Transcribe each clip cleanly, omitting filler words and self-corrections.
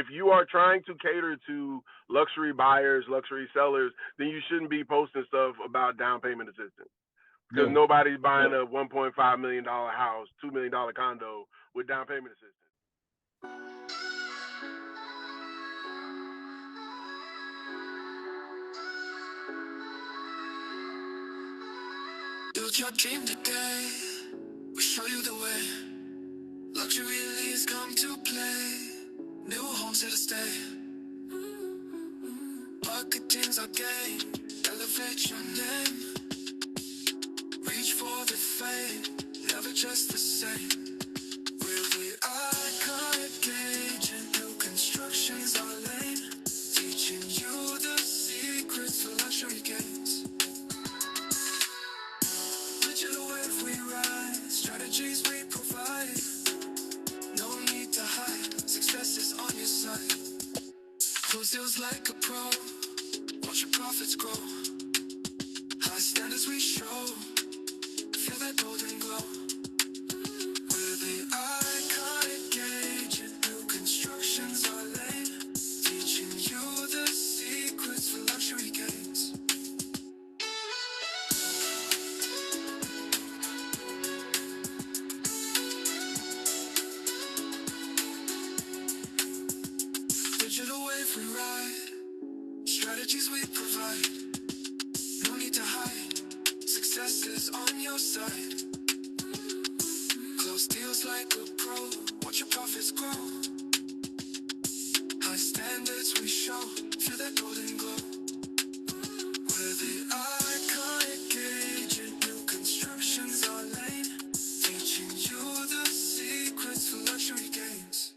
if you are trying to cater to luxury buyers, luxury sellers, then you shouldn't be posting stuff about down payment assistance because No. nobody's buying a $1.5 million house, $2 million condo with down payment assistance. Build your dream today. We show you the way. Luxury leads come to play. New homes here to stay. Marketing's our game. Elevate your name. Reach for the fame. Never just the same. We're the iconic agent. New construction's our lane. Teaching you the secrets for luxury gains. Digital wave we ride. Strategies we provide. No need to hide. Success is on your side. Close deals like a pro. Watch your profits grow. High standards we show. Feel that golden glow. We're the iconic agent. New construction's our lane. Teaching you the secrets for luxury gains. Digital wave we ride. Strategies we provide. No need to hide. Success is on your side. Close deals like a pro. Watch your profits grow. High standards we show. Feel that golden glow. We're the iconic agent. New construction's our lane. Teaching you the secrets for luxury gains.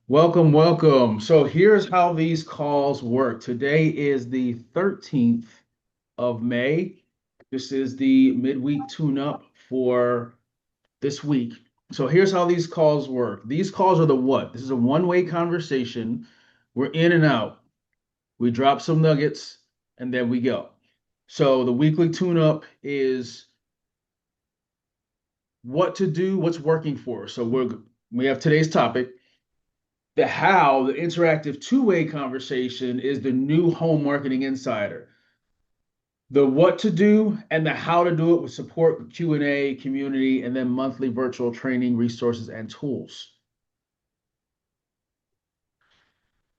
Welcome, welcome. So here's how these calls work. Today is the 13th of May. This is the midweek tune-up for this week. So here's how these calls work. These calls are the what? This is a one-way conversation. We're in and out. We drop some nuggets and then we go. So the weekly tune-up is what to do, what's working for us. So we have today's topic. The how, the interactive two-way conversation is the new home marketing insider. The what to do and the how to do it with support, Q&A, community, and then monthly virtual training resources and tools.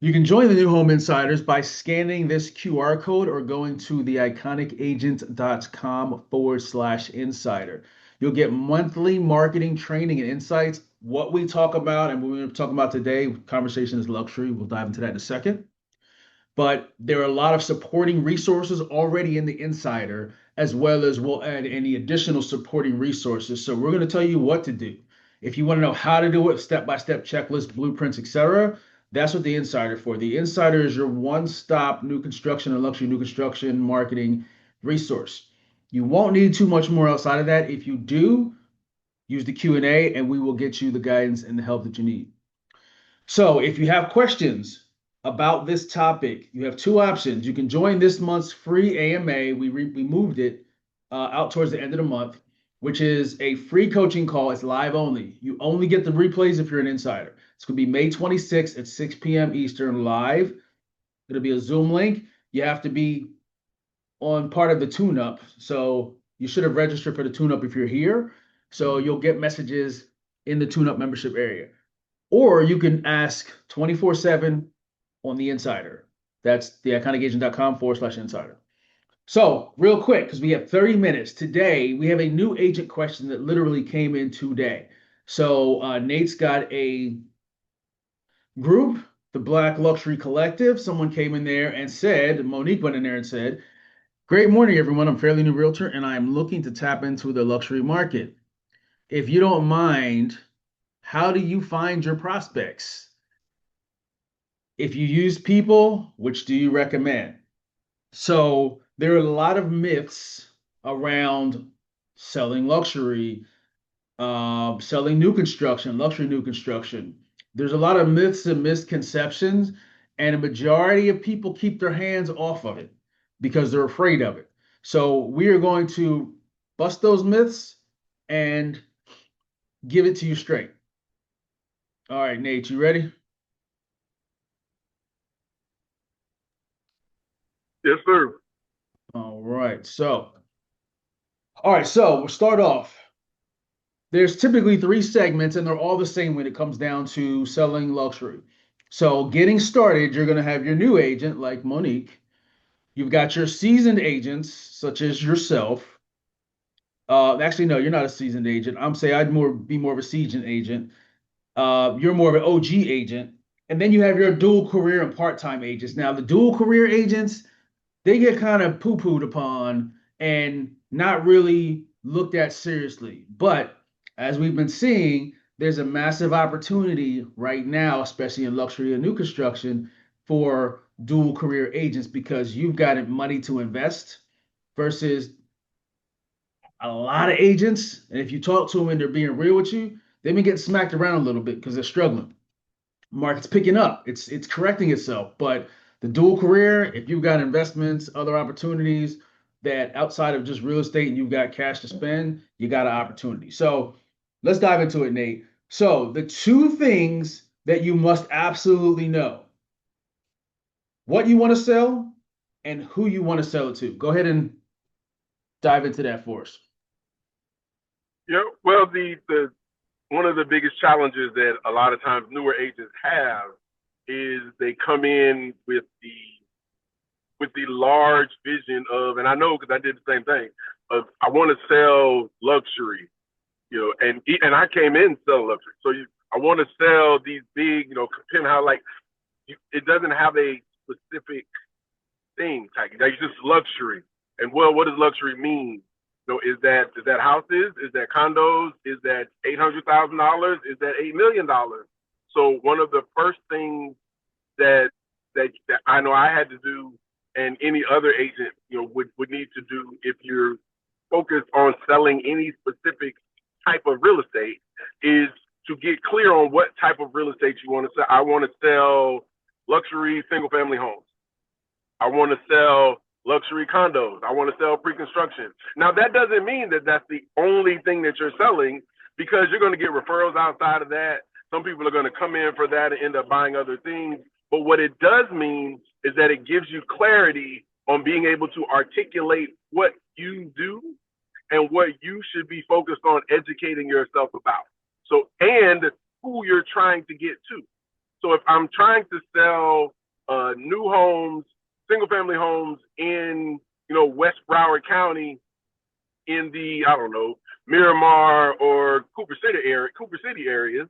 You can join the New Home Insiders by scanning this QR code or going to theiconicagent.com/insider. You'll get monthly marketing training and insights. What we talk about and what we're going to talk about today, conversation is luxury. We'll dive into that in a second. But there are a lot of supporting resources already in the Insider, as well as we'll add any additional supporting resources. So we're going to tell you what to do. If you want to know how to do it, step-by-step checklist, blueprints, etc., that's what the Insider for. The Insider is your one-stop new construction and luxury new construction marketing resource. You won't need too much more outside of that. If you do, use the Q&A and we will get you the guidance and the help that you need. So if you have questions about this topic, you have two options. You can join this month's free AMA. We moved it out towards the end of the month, which is a free coaching call. It's live only. You only get the replays if you're an insider. It's going to be May 26th at 6 p.m. Eastern live. It'll be a Zoom link. You have to be on part of the tune-up. So you should have registered for the tune-up if you're here. So you'll get messages in the tune-up membership area. Or you can ask 24/7 on the Insider. That's theiconicagent.com/insider. So real quick, because we have 30 minutes. Today, we have a new agent question that literally came in today. So Nate's got a group, the Black Luxury Collective. Someone came in there and said, Monique went in there and said, "Great morning, everyone. I'm Fairly New Realtor, and I'm looking to tap into the luxury market. If you don't mind, how do you find your prospects? If you use people, which do you recommend?" So there are a lot of myths around selling luxury, selling new construction, luxury new construction. There's a lot of myths and misconceptions, and a majority of people keep their hands off of it because they're afraid of it. So we are going to bust those myths and give it to you straight. All right, Nate, you ready? Yes, sir. All right. So we'll start off. There's typically three segments, and they're all the same when it comes down to selling luxury. So, getting started, you're going to have your new agent, like Monique. You've got your seasoned agents, such as yourself. Actually, no, you're not a seasoned agent. I'm saying I'd be more of a seasoned agent. You're more of an OG agent. And then you have your dual career and part-time agents. Now, the dual career agents, they get kind of poo-pooed upon and not really looked at seriously. But as we've been seeing, there's a massive opportunity right now, especially in luxury and new construction, for dual career agents because you've got money to invest versus a lot of agents. And if you talk to them and they're being real with you, they've been getting smacked around a little bit because they're struggling. Market's picking up. It's correcting itself. But the dual career, if you've got investments, other opportunities that outside of just real estate and you've got cash to spend, you got an opportunity. So let's dive into it, Nate. So the two things that you must absolutely know: what you want to sell and who you want to sell it to. Go ahead and dive into that for us. Yeah. Well, the one of the biggest challenges that a lot of times newer agents have is they come in with the large vision of, and I know because I did the same thing, of I want to sell luxury, and I came in selling luxury. So I want to sell these big, penthouse, like it doesn't have a specific thing. Like it's just luxury. And well, what does luxury mean? Is that houses? Is that condos? Is that $800,000? Is that $8 million? So one of the first things that I know I had to do, and any other agent would need to do if you're focused on selling any specific type of real estate, is to get clear on what type of real estate you want to sell. I want to sell luxury single family homes. I want to sell luxury condos. I want to sell pre-construction. Now, that doesn't mean that that's the only thing that you're selling, because you're going to get referrals outside of that. Some people are going to come in for that and end up buying other things. But what it does mean is that it gives you clarity on being able to articulate what you do and what you should be focused on educating yourself about. So, and who you're trying to get to. So if I'm trying to sell new homes, single family homes in, West Broward County, in the, I don't know, Miramar or Cooper City areas,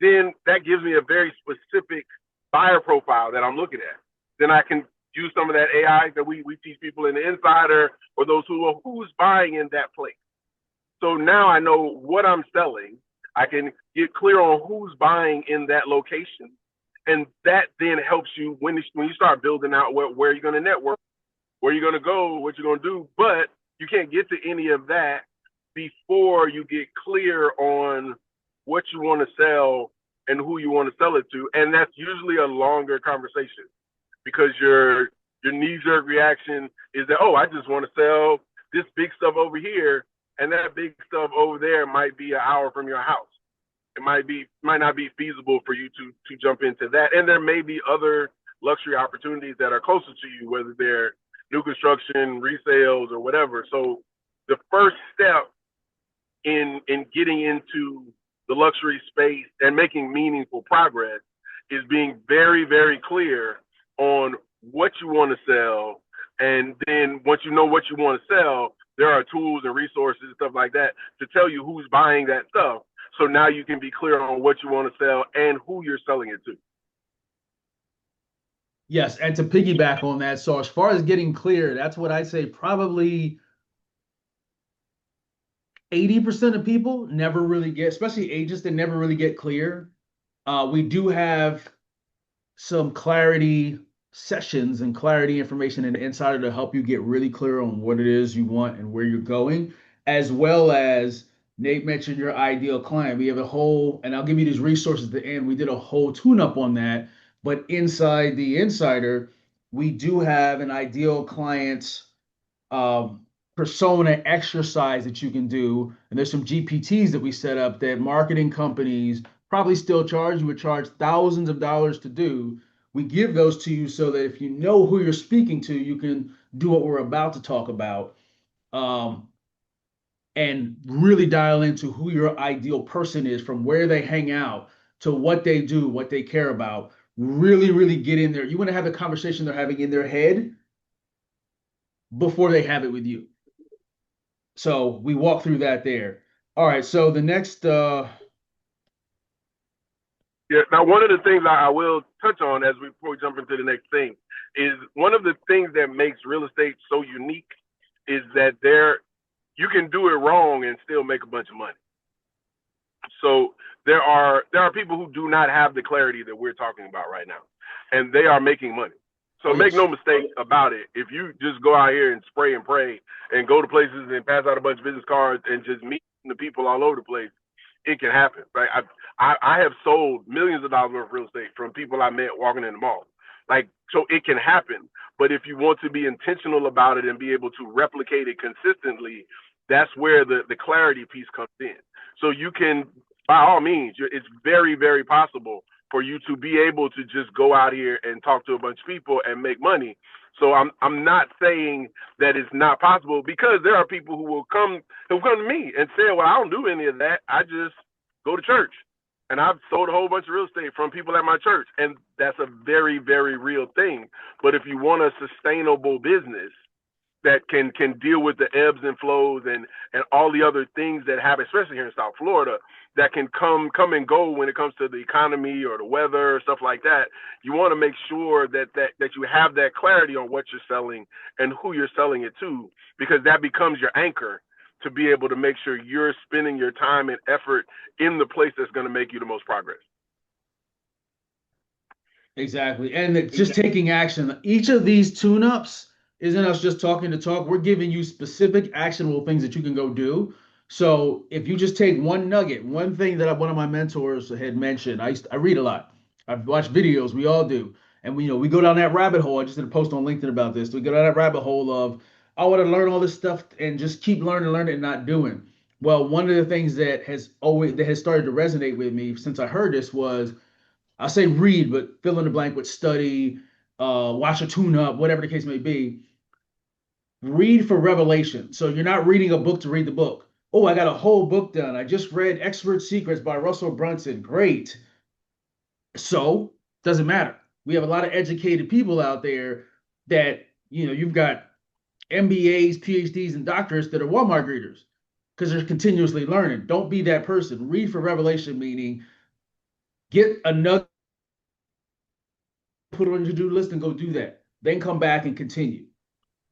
then that gives me a very specific buyer profile that I'm looking at. Then I can use some of that AI that we teach people in the Insider, or those who's buying in that place. So now I know what I'm selling. I can get clear on who's buying in that location. And that then helps you when you start building out where you're going to network, where you're going to go, what you're going to do. But you can't get to any of that before you get clear on what you want to sell and who you want to sell it to. And that's usually a longer conversation, because your knee-jerk reaction is that, oh, I just want to sell this big stuff over here, and that big stuff over there might be an hour from your house. It might not be feasible for you to jump into that. And there may be other luxury opportunities that are closer to you, whether they're new construction, resales, or whatever. So the first step in getting into the luxury space and making meaningful progress is being very, very clear on what you want to sell. And then once you know what you want to sell, there are tools and resources and stuff like that to tell you who's buying that stuff. So now you can be clear on what you want to sell and who you're selling it to. Yes, and to piggyback on that, so as far as getting clear, that's what I say probably 80% of people never really get, especially agents that never really get clear. We do have some clarity sessions and clarity information in the insider to help you get really clear on what it is you want and where you're going, as well as Nate mentioned your ideal client. We have a whole, and I'll give you these resources at the end. We did a whole tune up on that, but inside the insider, we do have an ideal client um, persona exercise that you can do. And there's some GPTs that we set up that marketing companies probably still charge. You would charge thousands of dollars to do. We give those to you so that if you know who you're speaking to, you can do what we're about to talk about, um, and really dial into who your ideal person is, from where they hang out to what they do, what they care about. Really, really get in there. You want to have the conversation they're having in their head before they have it with you. So we walk through that there. All right. So the next, Yeah. Now, one of the things I will touch on as we before we jump into the next thing is one of the things that makes real estate so unique is that you can do it wrong and still make a bunch of money. So there are people who do not have the clarity that we're talking about right now, and they are making money. So oh make yes, no mistake about it. If you just go out here and spray and pray and go to places and pass out a bunch of business cards and just meet the people all over the place, it can happen. Right? I have sold millions of dollars worth of real estate from people I met walking in the mall. Like, so it can happen. But if you want to be intentional about it and be able to replicate it consistently, that's where the clarity piece comes in. So you can, by all means, it's very, very possible for you to be able to just go out here and talk to a bunch of people and make money. So I'm not saying that it's not possible, because there are people who come to me and say, well, I don't do any of that. I just go to church. And I've sold a whole bunch of real estate from people at my church. And that's a very, very real thing. But if you want a sustainable business that can deal with the ebbs and flows and all the other things that happen, especially here in South Florida, that can come and go when it comes to the economy or the weather or stuff like that, you want to make sure that you have that clarity on what you're selling and who you're selling it to, because that becomes your anchor to be able to make sure you're spending your time and effort in the place that's going to make you the most progress. exactly. And just taking action. Each of these tune-ups isn't us just talking to talk. We're giving you specific actionable things that you can go do. So if you just take one nugget, one thing that one of my mentors had mentioned, I read a lot. I've watched videos. We all do. And we go down that rabbit hole. I just did a post on LinkedIn about this. We go down that rabbit hole of I want to learn all this stuff and just keep learning and not doing. Well, one of the things that has started to resonate with me since I heard this was, I say read, but fill in the blank with study, watch a tune up, whatever the case may be. Read for revelation. So you're not reading a book to read the book. Oh, I got a whole book done. I just read Expert Secrets by Russell Brunson. Great. So doesn't matter. We have a lot of educated people out there that, you've got MBAs, PhDs, and doctors that are Walmart greeters because they're continuously learning. Don't be that person. Read for revelation, meaning get another, put it on your to-do list and go do that. Then come back and continue.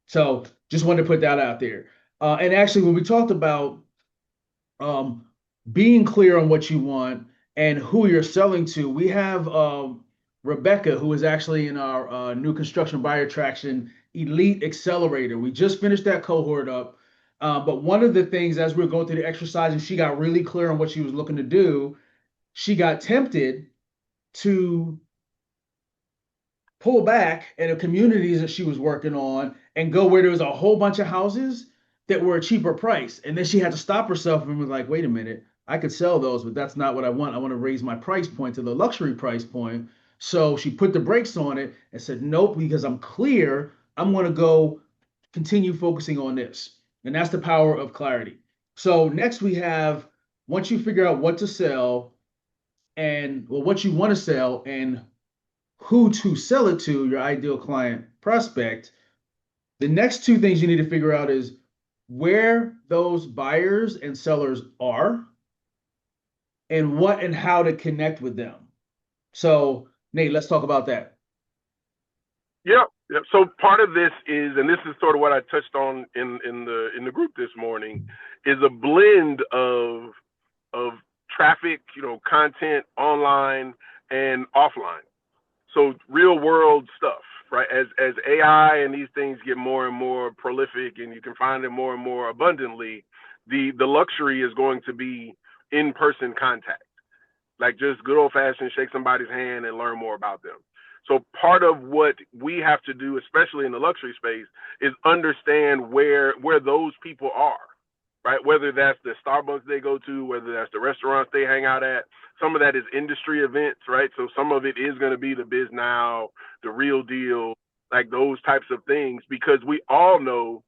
So just wanted to put that out there. And actually, when we talked about um, being clear on what you want and who you're selling to, we have Rebecca, who is actually in our new construction buyer traction elite accelerator. We just finished that cohort up. But one of the things, as we were going through the exercise and she got really clear on what she was looking to do, she got tempted to pull back at the communities that she was working on and go where there was a whole bunch of houses that were a cheaper price. And then she had to stop herself and was like, wait a minute, I could sell those, but that's not what I want. I want to raise my price point to the luxury price point. So she put the brakes on it and said, nope, because I'm clear, I'm going to go continue focusing on this. And that's the power of clarity. So next we have, once you figure out what to sell and well, what you want to sell and who to sell it to, your ideal client prospect, the next two things you need to figure out is where those buyers and sellers are and what and how to connect with them. So, Nate, let's talk about that. Yeah, yeah. So part of this is, and this is sort of what I touched on in the group this morning, is a blend of traffic, content online and offline. So real world stuff, right? As AI and these things get more and more prolific, and you can find them more and more abundantly, the luxury is going to be in person contact, like just good old fashioned shake somebody's hand and learn more about them. So part of what we have to do, especially in the luxury space, is understand where those people are, right? Whether that's the Starbucks they go to, whether that's the restaurants they hang out at. Some of that is industry events, right? So some of it is going to be the Biz Now, the Real Deal, like those types of things, because we all know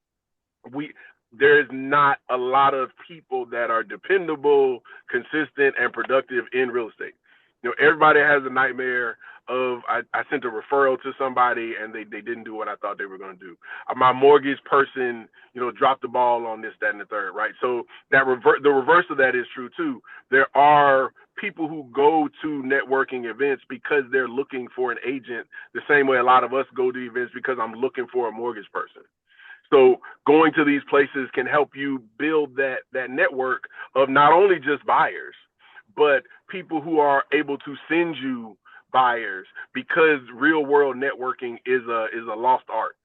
we there's not a lot of people that are dependable, consistent, and productive in real estate. Everybody has a nightmare of I sent a referral to somebody and they didn't do what I thought they were going to do. My mortgage person, dropped the ball on this, that, and the third, right? So the reverse of that is true too. There are people who go to networking events because they're looking for an agent, the same way a lot of us go to events because I'm looking for a mortgage person. So going to these places can help you build that network of not only just buyers, but people who are able to send you buyers, because real world networking is a lost art.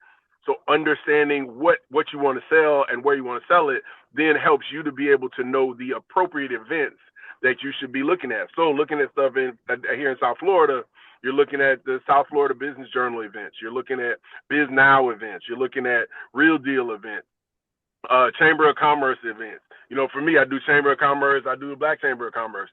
So understanding what you want to sell and where you want to sell it then helps you to be able to know the appropriate events that you should be looking at. So looking at stuff here in South Florida, you're looking at the South Florida Business Journal events. You're looking at Biz Now events. You're looking at Real Deal events, Chamber of Commerce events. For me, I do Chamber of Commerce. I do the Black Chamber of Commerce,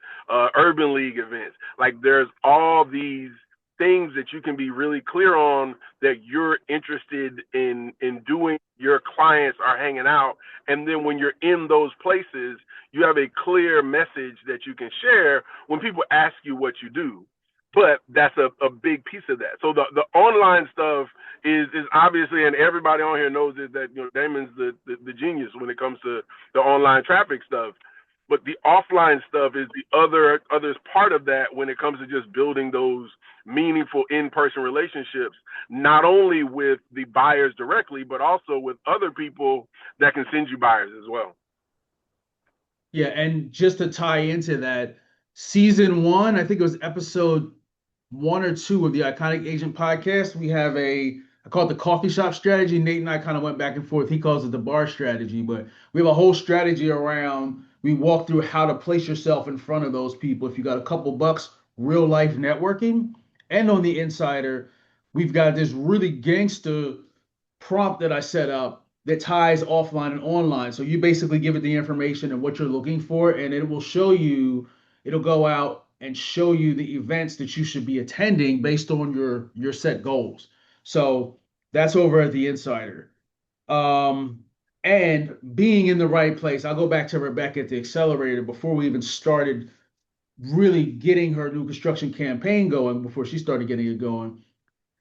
Urban League events. Like there's all these things that you can be really clear on that you're interested in doing. Your clients are hanging out, and then when you're in those places, you have a clear message that you can share when people ask you what you do. But that's a big piece of that. So the online stuff is obviously, and everybody on here knows it, that Damon's the genius when it comes to the online traffic stuff. But the offline stuff is the others part of that when it comes to just building those meaningful in-person relationships, not only with the buyers directly, but also with other people that can send you buyers as well. Yeah, and just to tie into that, season one, I think it was episode one or two of the Iconic Agent podcast, we have I call it the coffee shop strategy. Nate and I kind of went back and forth. He calls it the bar strategy, but we have a whole strategy around, we walk through how to place yourself in front of those people. If you got a couple bucks, real life networking. And on the insider, we've got this really gangster prompt that I set up that ties offline and online. So you basically give it the information and what you're looking for, and it will show you, it'll go out and show you the events that you should be attending based on your set goals. So that's over at the Insider. And being in the right place. I'll go back to Rebecca at the accelerator before we even started really getting her new construction campaign going, before she started getting it going.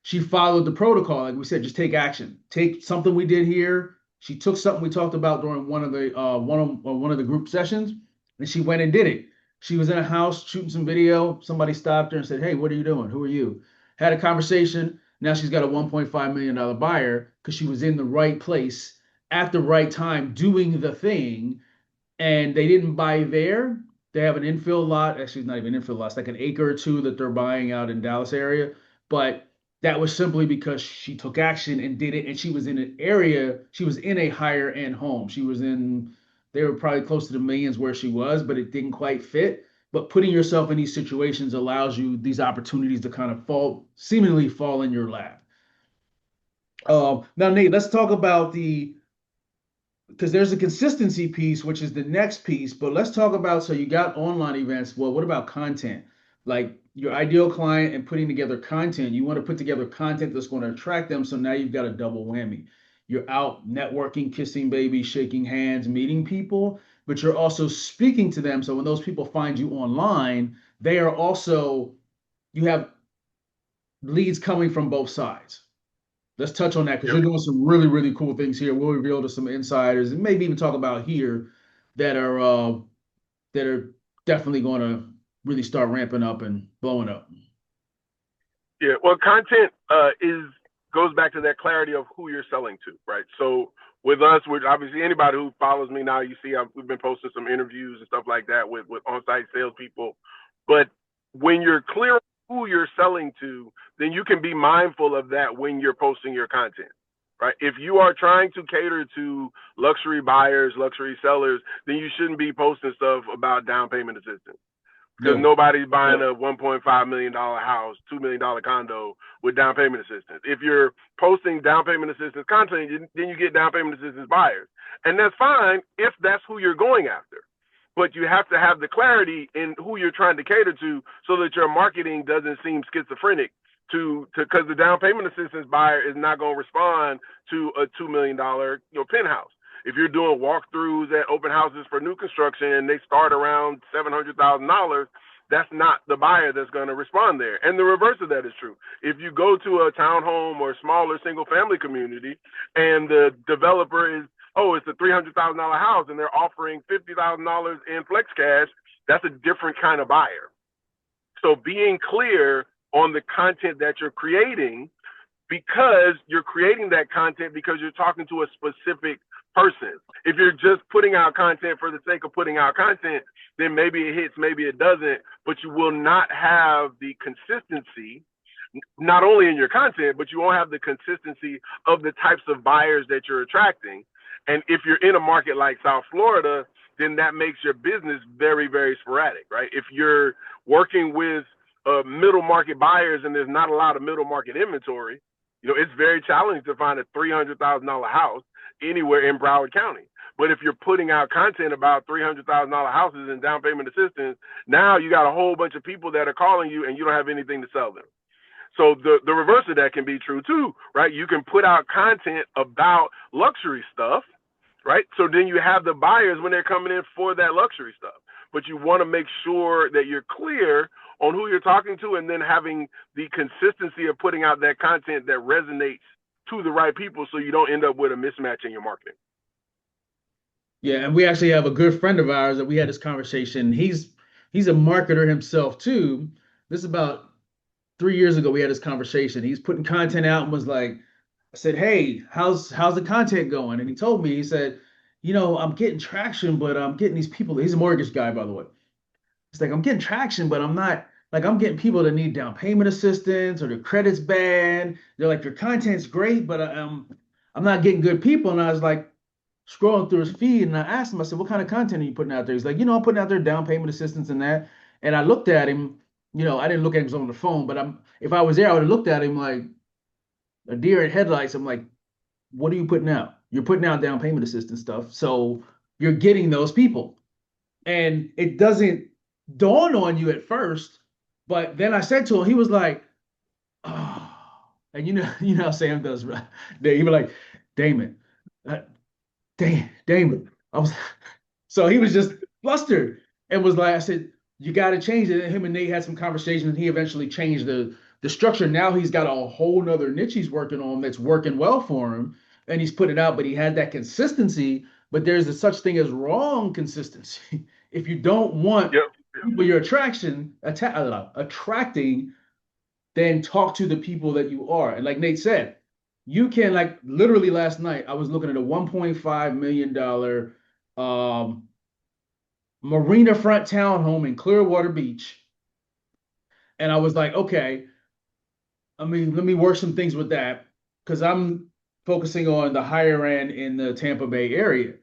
She followed the protocol. Like we said, just take action. Take something we did here. She took something we talked about during one of the one of the group sessions, and she went and did it. She was in a house shooting some video. Somebody stopped her and said, "Hey, what are you doing? Who are you?" Had a conversation. Now she's got a $1.5 million buyer because she was in the right place at the right time doing the thing, and they didn't buy there. They have an infill lot. Actually, it's not even infill lot. It's like an acre or two that they're buying out in Dallas area. But that was simply because she took action and did it. And she was in an area, she was in a higher end home. They were probably close to the millions where she was, but it didn't quite fit. But putting yourself in these situations allows you these opportunities to kind of seemingly fall in your lap. Now, Nate, let's talk about because there's a consistency piece, which is the next piece. But let's talk about, so you got online events. Well, what about content? Like your ideal client and putting together content. You want to put together content that's going to attract them. So now you've got a double whammy. You're out networking, kissing babies, shaking hands, meeting people, but you're also speaking to them. So when those people find you online, you have leads coming from both sides. Let's touch on that because you're doing some really, really cool things here. We'll reveal to some insiders and maybe even talk about here that are definitely going to really start ramping up and blowing up. Yeah, well, content is goes back to that clarity of who you're selling to, right? So with us, with obviously anybody who follows me now, you see we've been posting some interviews and stuff like that with on-site salespeople. But when you're clear on who you're selling to, then you can be mindful of that when you're posting your content, right? If you are trying to cater to luxury buyers, luxury sellers, then you shouldn't be posting stuff about down payment assistance. Because nobody's buying a $1.5 million house, $2 million condo with down payment assistance. If you're posting down payment assistance content, then you get down payment assistance buyers. And that's fine if that's who you're going after. But you have to have the clarity in who you're trying to cater to so that your marketing doesn't seem schizophrenic because the down payment assistance buyer is not going to respond to a $2 million penthouse. If you're doing walkthroughs at open houses for new construction and they start around $700,000, that's not the buyer that's going to respond there. And the reverse of that is true. If you go to a townhome or smaller single family community and the developer is, it's a $300,000 house and they're offering $50,000 in flex cash, that's a different kind of buyer. So being clear on the content that you're creating, because you're creating that content because you're talking to a specific person. If you're just putting out content for the sake of putting out content, then maybe it hits, maybe it doesn't, but you will not have the consistency, not only in your content, but you won't have the consistency of the types of buyers that you're attracting. And if you're in a market like South Florida, then that makes your business very, very sporadic, right? If you're working with middle market buyers and there's not a lot of middle market inventory, it's very challenging to find a $300,000 house anywhere in Broward County. But if you're putting out content about $300,000 houses and down payment assistance, now you got a whole bunch of people that are calling you and you don't have anything to sell them. So the reverse of that can be true too, right? You can put out content about luxury stuff, right? So then you have the buyers when they're coming in for that luxury stuff. But you want to make sure that you're clear on who you're talking to and then having the consistency of putting out that content that resonates to the right people so you don't end up with a mismatch in your marketing. Yeah, and we actually have a good friend of ours that we had this conversation. He's a marketer himself too. This is about 3 years ago. We had this conversation. He's putting content out and was like, I said, "Hey, how's the content going?" And he told me, he said, "I'm getting traction, but I'm getting these people." He's a mortgage guy, by the way. It's like, I'm getting traction, but I'm not, like, I'm getting people that need down payment assistance or their credit's bad. They're like, your content's great, but I'm not getting good people. And I was like, scrolling through his feed and I asked him, I said, what kind of content are you putting out there? He's like, I'm putting out there down payment assistance and that. And I looked at him, I didn't look at him on the phone, but if I was there, I would have looked at him like a deer in headlights. I'm like, what are you putting out? You're putting out down payment assistance stuff. So you're getting those people. And it doesn't dawn on you at first, but then I said to him, he was like, oh, and you know how Sam does, right? He was like, Damon, Damon. So he was just flustered and was like, I said, you got to change it. And him and Nate had some conversations and he eventually changed the structure. Now he's got a whole nother niche he's working on that's working well for him. And he's put it out, but he had that consistency, but there's a such thing as wrong consistency. If you don't want people you're attracting, then talk to the people that you are. And like Nate said, you can, like, literally last night, I was looking at a $1.5 million marina front townhome in Clearwater Beach. And I was like, okay, let me work some things with that because I'm focusing on the higher end in the Tampa Bay area.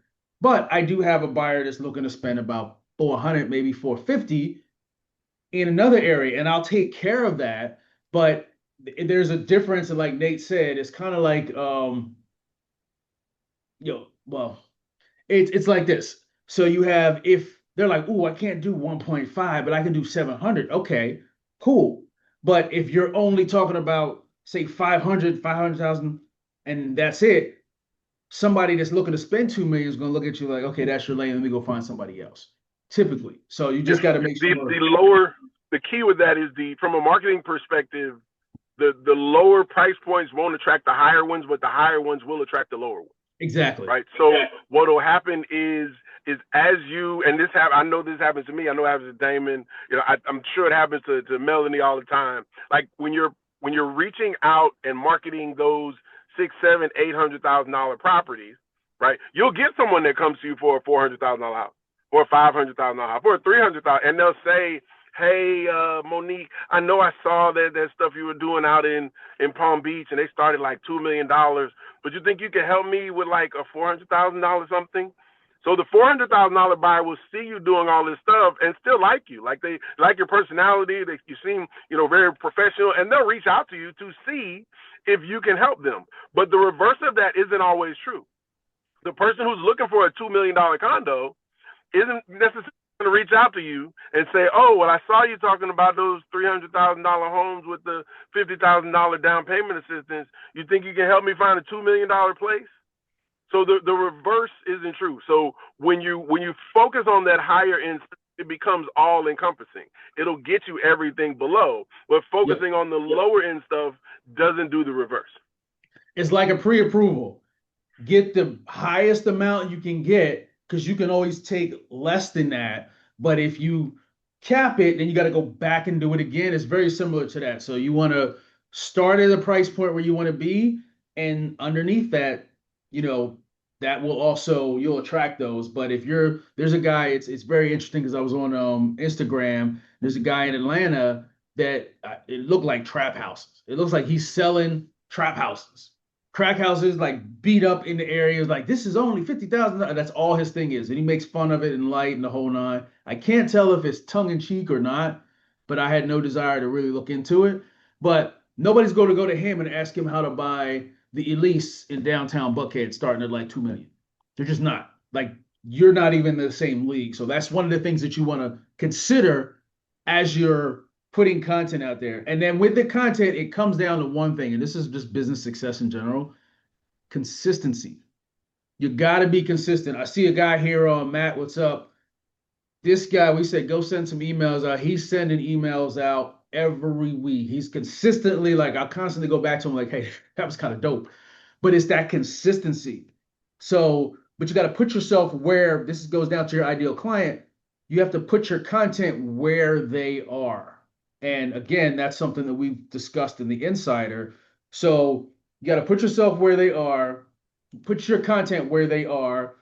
But I do have a buyer that's looking to spend about $400, maybe $450 in another area, and I'll take care of that. But there's a difference, and like Nate said, it's kind of like, it's like this. So you have, if they're like, "Oh, I can't do 1.5, but I can do 700." Okay, cool. But if you're only talking about, say, 500,000, and that's it, somebody that's looking to spend 2 million is going to look at you like, okay, that's your lane. Let me go find somebody else. Typically. So you just got to make sure. The key with that is from a marketing perspective, the lower price points won't attract the higher ones, but the higher ones will attract the lower ones. Exactly. Right. So what will happen is as you, and I know this happens to me. I know it happens to Damon. I'm sure it happens to Melanie all the time. Like when you're when you're reaching out and marketing those six, seven, $800,000 properties, right? You'll get someone that comes to you for a $400,000 house, or a $500,000 house, or a $300,000, and they'll say, "Hey, Monique, I know I saw that stuff you were doing out in Palm Beach, and they started like $2 million. But you think you can help me with like a $400,000 something?" So the $400,000 buyer will see you doing all this stuff and still like you, like they like your personality. You seem, very professional, and they'll reach out to you to see if you can help them. But the reverse of that isn't always true. The person who's looking for a $2 million condo isn't necessarily going to reach out to you and say, "Oh, well, I saw you talking about those $300,000 homes with the $50,000 down payment assistance. You think you can help me find a $2 million place?" So the reverse isn't true. So when you focus on that higher end, it becomes all encompassing. It'll get you everything below, but focusing on the lower end stuff doesn't do the reverse. It's like a pre-approval. Get the highest amount you can get, because you can always take less than that. But if you cap it, then you got to go back and do it again. It's very similar to that. So you want to start at a price point where you want to be, and underneath that, that will also, you'll attract those. But if there's a guy, it's very interesting, because I was on Instagram. There's a guy in Atlanta that it looked like trap houses. It looks like he's selling trap houses, crack houses, like beat up in the areas. Like, this is only $50,000. That's all his thing is, and he makes fun of it and light and the whole nine. I can't tell if it's tongue in cheek or not, but I had no desire to really look into it. But nobody's going to go to him and ask him how to buy the Elise in downtown Buckhead starting at like $2 million. They're just not. Like, you're not even in the same league. So that's one of the things that you want to consider as you're putting content out there. And then with the content, it comes down to one thing, and this is just business success in general: consistency. You got to be consistent. I see a guy here on Matt. What's up? This guy, we said, go send some emails out. He's sending emails out every week. He's consistently, like, I'll constantly go back to him like, "Hey, that was kind of dope." But it's that consistency. So, but you got to put yourself where this goes down to your ideal client. You have to put your content where they are. And again, that's something that we've discussed in the Insider. So you got to put yourself where they are, put your content where they are,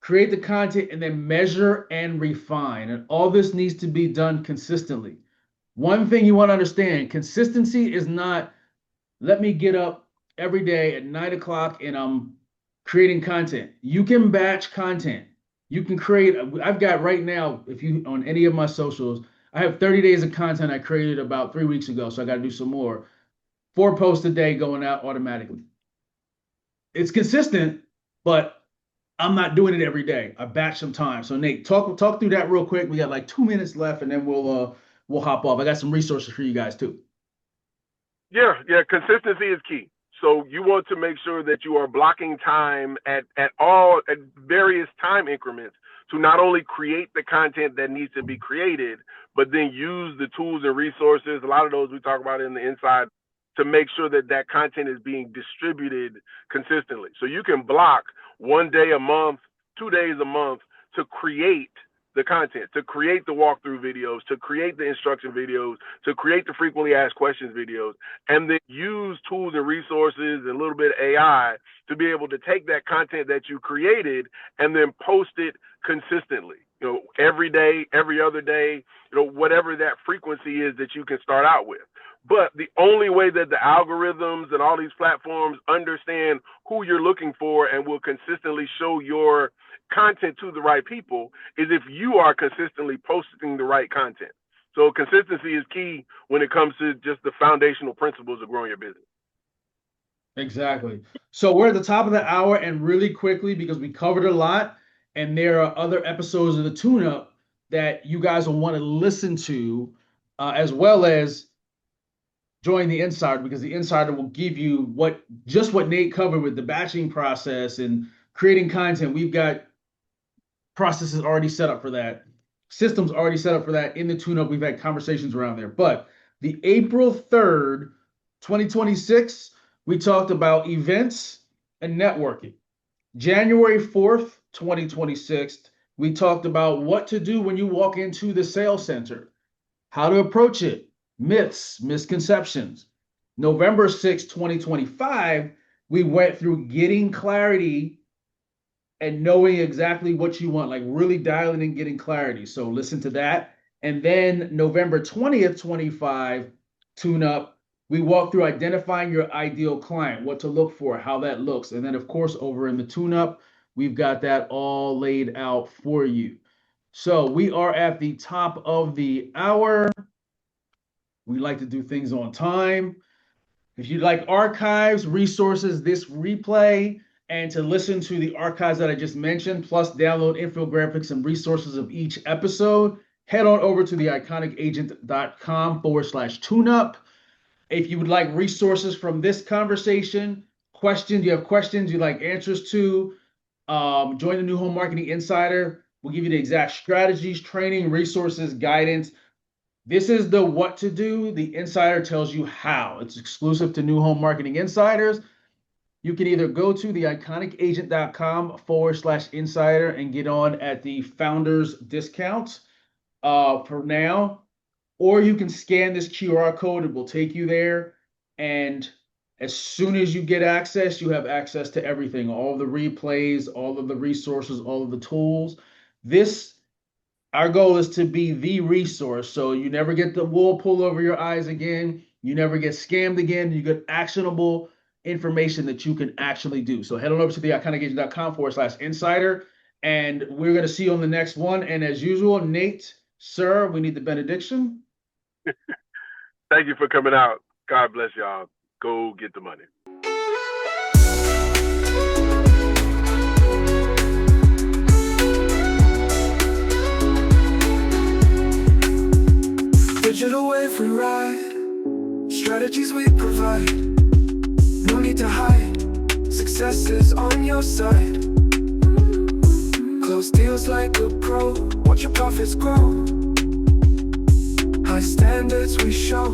create the content, and then measure and refine. And all this needs to be done consistently. One thing you want to understand: consistency is not, let me get up every day at 9 o'clock and I'm creating content. You can batch content. You can create, I've got right now, if you on any of my socials, I have 30 days of content I created about 3 weeks ago. So I got to do some more. 4 posts a day going out automatically. It's consistent, but I'm not doing it every day. I batch some time. So Nate, talk through that real quick. We got like 2 minutes left, and then we'll hop off. I got some resources for you guys too. Yeah, consistency is key. So you want to make sure that you are blocking time at various time increments to not only create the content that needs to be created, but then use the tools and resources, a lot of those we talk about in the inside, to make sure that that content is being distributed consistently. So you can block 1 day a month, 2 days a month to create the content, to create the walkthrough videos, to create the instruction videos, to create the frequently asked questions videos, and then use tools and resources and a little bit of AI to be able to take that content that you created and then post it consistently. Every day, every other day, whatever that frequency is that you can start out with. But the only way that the algorithms and all these platforms understand who you're looking for and will consistently show your content to the right people is if you are consistently posting the right content. So consistency is key when it comes to just the foundational principles of growing your business. Exactly. So we're at the top of the hour, and really quickly, because we covered a lot, and there are other episodes of the Tune-Up that you guys will want to listen to, as well as join the Insider, because the Insider will give you what Nate covered with the batching process and creating content. We've got processes already set up for that, systems already set up for that in the Tune-Up. We've had conversations around there. But the April 3rd, 2026, we talked about events and networking. January 4th, 2026, we talked about what to do when you walk into the sales center, how to approach it, myths, misconceptions. November 6, 2025, we went through getting clarity and knowing exactly what you want, like really dialing in, getting clarity. So listen to that. And then November 20th, 25, tune up. We walk through identifying your ideal client, what to look for, how that looks. And then, of course, over in the tune up, we've got that all laid out for you. So we are at the top of the hour. We like to do things on time. If you'd like archives, resources, this replay, and to listen to the archives that I just mentioned, plus download infographics and resources of each episode, head on over to the iconicagent.com/tune-up. If you would like resources from this conversation, questions, you have questions you'd like answers to, join the New Home Marketing Insider. We'll give you the exact strategies, training, resources, guidance. This is the what to do. The Insider tells you how. It's exclusive to New Home Marketing Insiders. You can either go to the iconicagent.com/insider and get on at the founders discount for now, or you can scan this QR code. It will take you there. And as soon as you get access, you have access to everything, all of the replays, all of the resources, all of the tools. Our goal is to be the resource, so you never get the wool pulled over your eyes again. You never get scammed again. You get actionable information that you can actually do. So head on over to the iconicagent.com/insider, and we're going to see you on the next one. And as usual, Nate, sir, we need the benediction. Thank you for coming out. God bless y'all. Go get the money. Digital wave we ride, strategies we provide. No need to hide, success is on your side. Close deals like a pro, watch your profits grow. High standards we show.